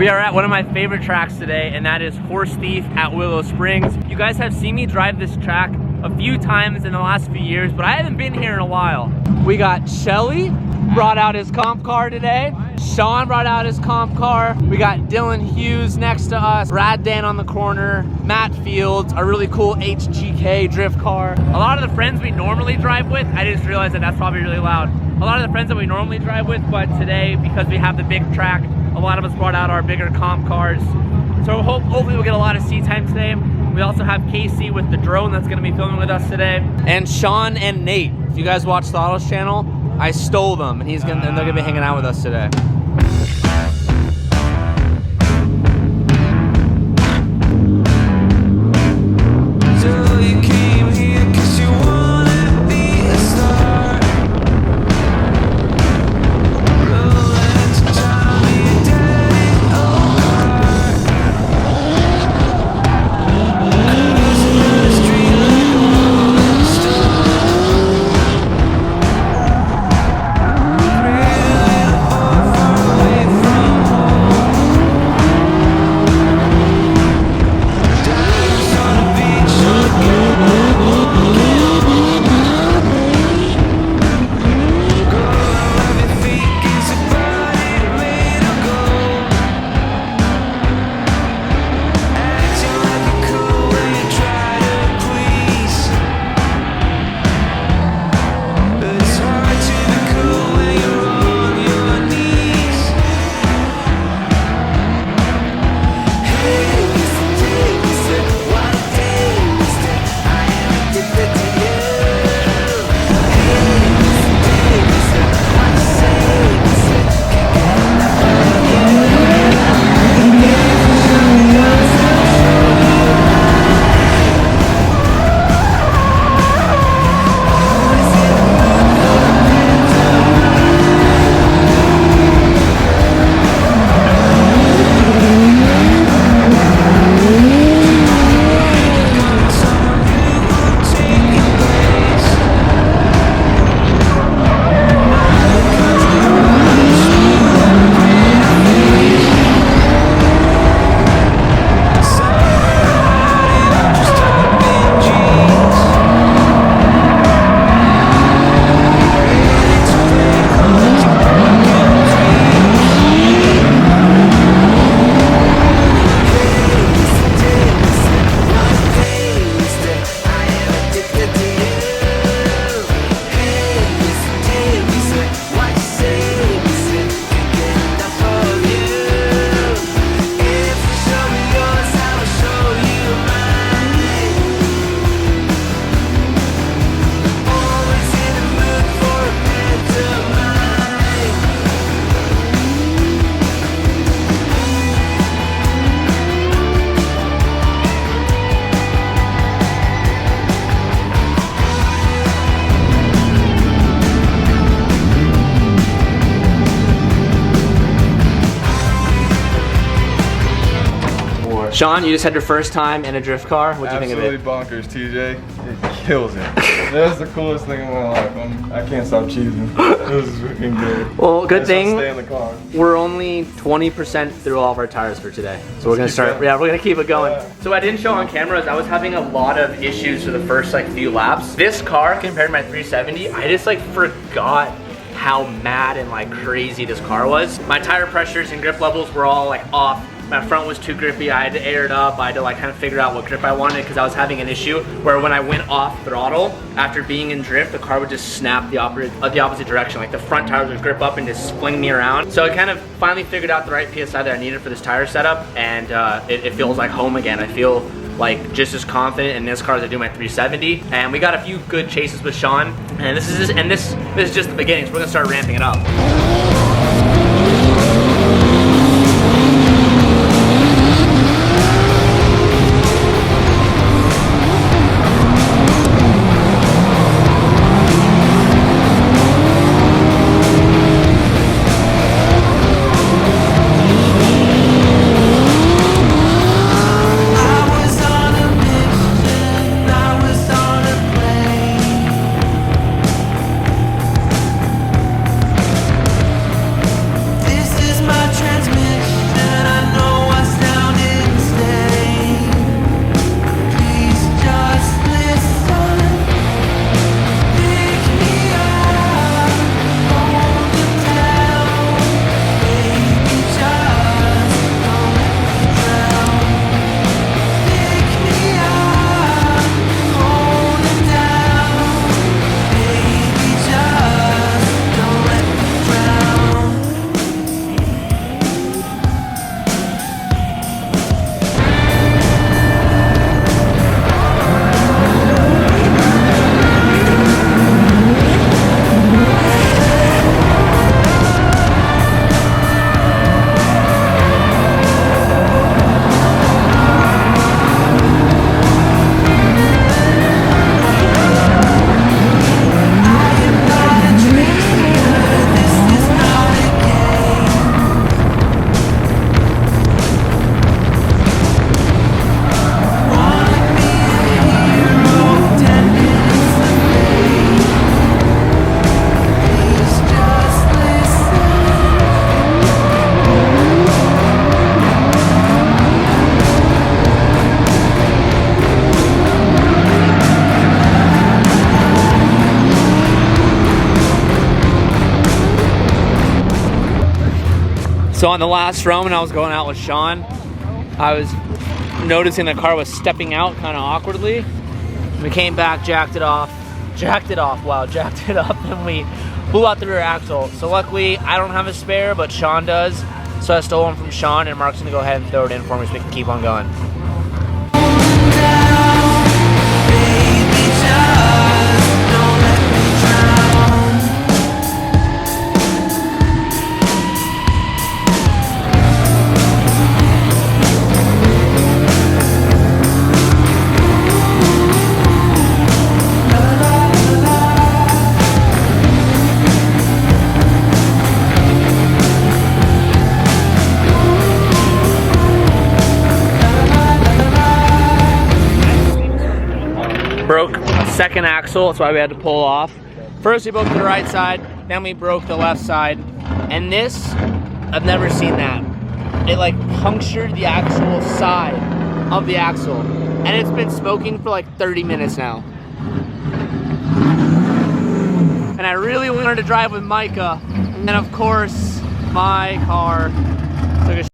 We are at one of my favorite tracks today, and that is Horse Thief at Willow Springs. You guys have seen me drive this track a few times in the last few years, but I haven't been here in a while. We got Shelly brought out his comp car today. Sean brought out his comp car. We got Dylan Hughes next to us, Brad Dan on the corner, Matt Fields, a really cool HGK drift car. A lot of the friends we normally drive with, I just realized that that's probably really loud. A lot of the friends that we normally drive with, but today, because we have the big track, a lot of us brought out our bigger comp cars. So hopefully we'll get a lot of seat time today. We also have Casey with the drone that's gonna be filming with us today. And Sean and Nate, if you guys watch the Autos channel, I stole them, and they're gonna be hanging out with us today. Sean, you just had your first time in a drift car. What do you think of it? Absolutely bonkers, TJ. It kills it. That's the coolest thing in my life. I can't stop cheesing. It was freaking good. Well, good thing stay in the car. We're only 20% through all of our tires for today. So we're gonna start, we're gonna keep it going. Yeah. So I didn't show on cameras, I was having a lot of issues for the first few laps. This car, compared to my 370, I just forgot how mad and crazy this car was. My tire pressures and grip levels were all off. My front was too grippy. I had to air it up. I had to kind of figure out what grip I wanted because I was having an issue where when I went off throttle, after being in drift, the car would just snap the opposite direction. The front tires would grip up and just fling me around. So I kind of finally figured out the right PSI that I needed for this tire setup, and it feels like home again. I feel just as confident in this car as I do my 370. And we got a few good chases with Sean, and this is just the beginning. So we're gonna start ramping it up. So on the last run when I was going out with Sean, I was noticing the car was stepping out kind of awkwardly. We came back, jacked it up, and we blew out the rear axle. So luckily, I don't have a spare, but Sean does. So I stole one from Sean, and Mark's gonna go ahead and throw it in for me so we can keep on going. Broke a second axle, that's why we had to pull off. First we broke the right side, then we broke the left side. And this, I've never seen that. It like punctured the actual side of the axle. And it's been smoking for like 30 minutes now. And I really wanted to drive with Micah. And of course, my car took a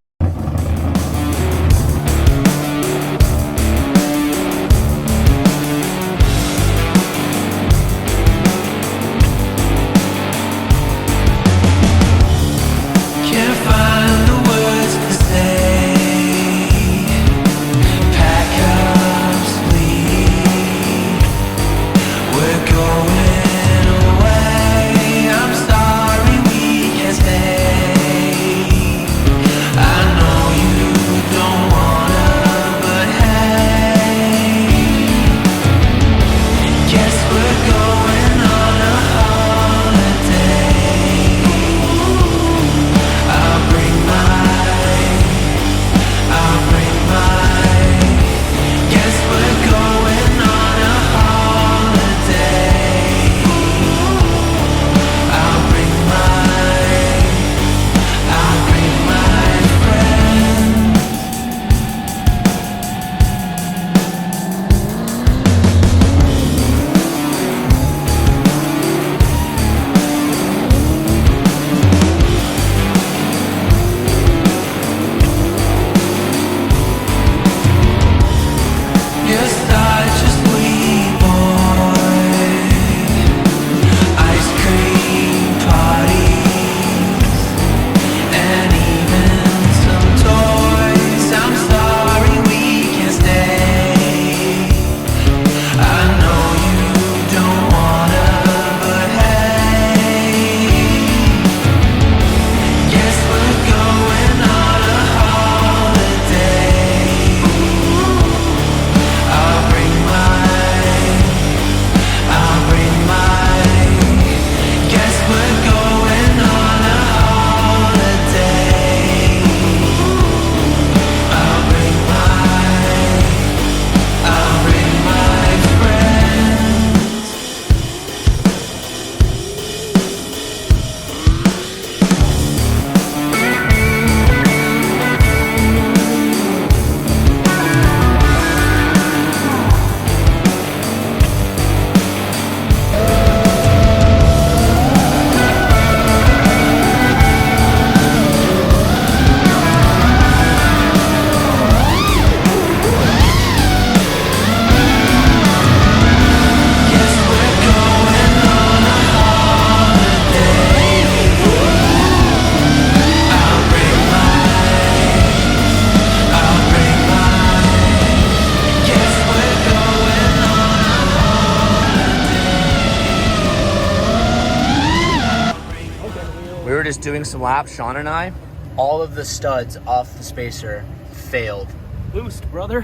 just doing some laps, Sean and I, all of the studs off the spacer failed. Boost, brother.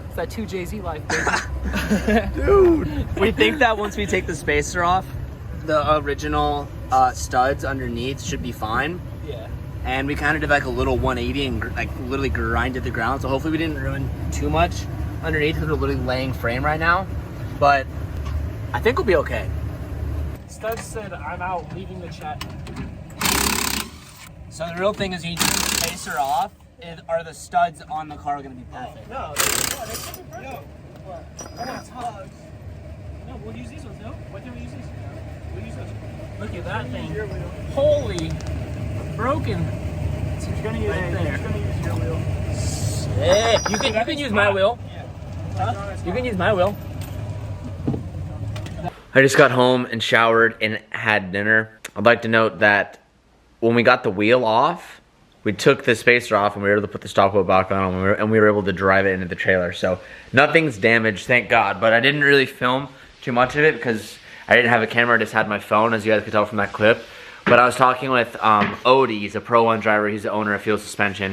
It's that 2JZ life, baby. Dude! We think that once we take the spacer off, the original studs underneath should be fine. Yeah. And we kind of did like a little 180 and like literally grinded the ground. So hopefully we didn't ruin too much underneath because we're literally laying frame right now. But I think we'll be okay. Studs said, I'm out, leaving the chat. So the real thing is you need to take the spacer off. Are the studs on the car going to be perfect? No, they should be perfect. No. What? I want tugs. No, we'll use these ones, no? Why can't we use these? We'll use those. Look at that thing. Holy broken You're gonna use your wheel. Sick. You can use my wheel. Huh? You can use my wheel. I just got home and showered and had dinner. I'd like to note that when we got the wheel off, we took the spacer off and we were able to put the stock wheel back on and we were able to drive it into the trailer. So nothing's damaged, thank God. But I didn't really film too much of it because I didn't have a camera, I just had my phone, as you guys could tell from that clip. But I was talking with Odie, he's a Pro 1 driver, he's the owner of Field Suspension.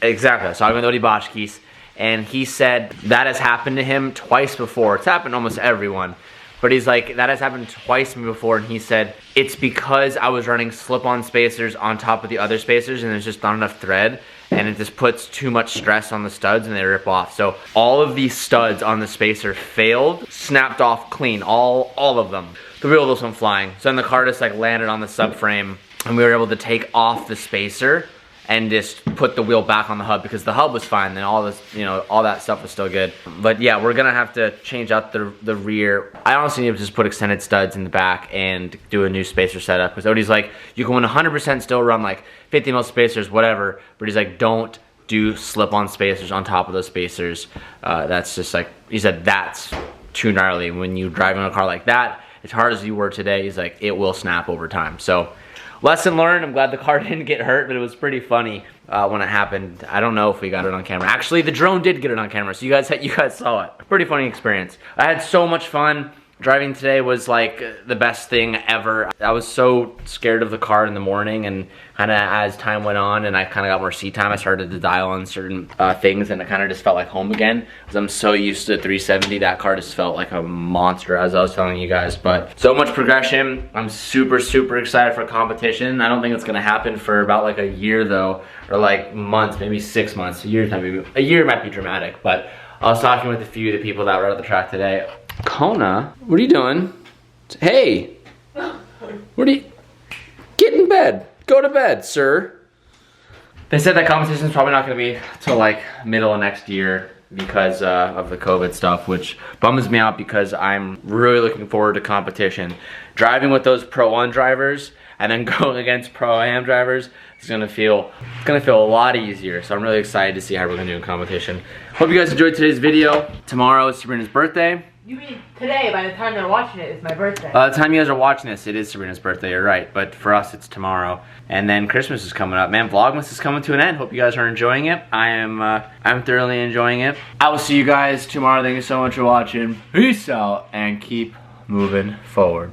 Exactly, I was talking with Odie Boschkes, and he said that has happened to him twice before. It's happened to almost everyone. But he's like, that has happened twice to me before, and he said, it's because I was running slip-on spacers on top of the other spacers, and there's just not enough thread, and it just puts too much stress on the studs, and they rip off. So all of these studs on the spacer failed, snapped off clean, all of them. The wheel just went flying. So then the car just like landed on the subframe, and we were able to take off the spacer and just put the wheel back on the hub because the hub was fine and all this, you know, all that stuff was still good. But yeah, we're gonna have to change out the rear. I honestly need to just put extended studs in the back and do a new spacer setup because Odie's like, you can 100% still run like 50 mil spacers, whatever, but he's like, don't do slip-on spacers on top of those spacers. That's just like, he said that's too gnarly. When you drive in a car like that, as hard as you were today, he's like, it will snap over time. So lesson learned. I'm glad the car didn't get hurt, but it was pretty funny when it happened. I don't know if we got it on camera. Actually, the drone did get it on camera, so you guys saw it. Pretty funny experience. I had so much fun. Driving today was like the best thing ever. I was so scared of the car in the morning, and kind of as time went on and I kind of got more seat time, I started to dial on certain things, and it kind of just felt like home again. Because I'm so used to 370, that car just felt like a monster, as I was telling you guys. But so much progression. I'm super, super excited for competition. I don't think it's gonna happen for about like a year though, or like months, maybe 6 months. A year might be dramatic, but I was talking with a few of the people that were at the track today. Kona, what are you doing? Hey, what are you? Get in bed. Go to bed, sir. They said that competition is probably not going to be till like middle of next year because of the COVID stuff, which bums me out because I'm really looking forward to competition. Driving with those Pro 1 drivers and then going against Pro Am drivers is gonna feel a lot easier. So I'm really excited to see how we're gonna do in competition. Hope you guys enjoyed today's video. Tomorrow is Sabrina's birthday. You mean today, by the time they're watching it, it's my birthday. By the time you guys are watching this, it is Sabrina's birthday, you're right. But for us, it's tomorrow. And then Christmas is coming up. Man, Vlogmas is coming to an end. Hope you guys are enjoying it. I'm thoroughly enjoying it. I will see you guys tomorrow. Thank you so much for watching. Peace out and keep moving forward.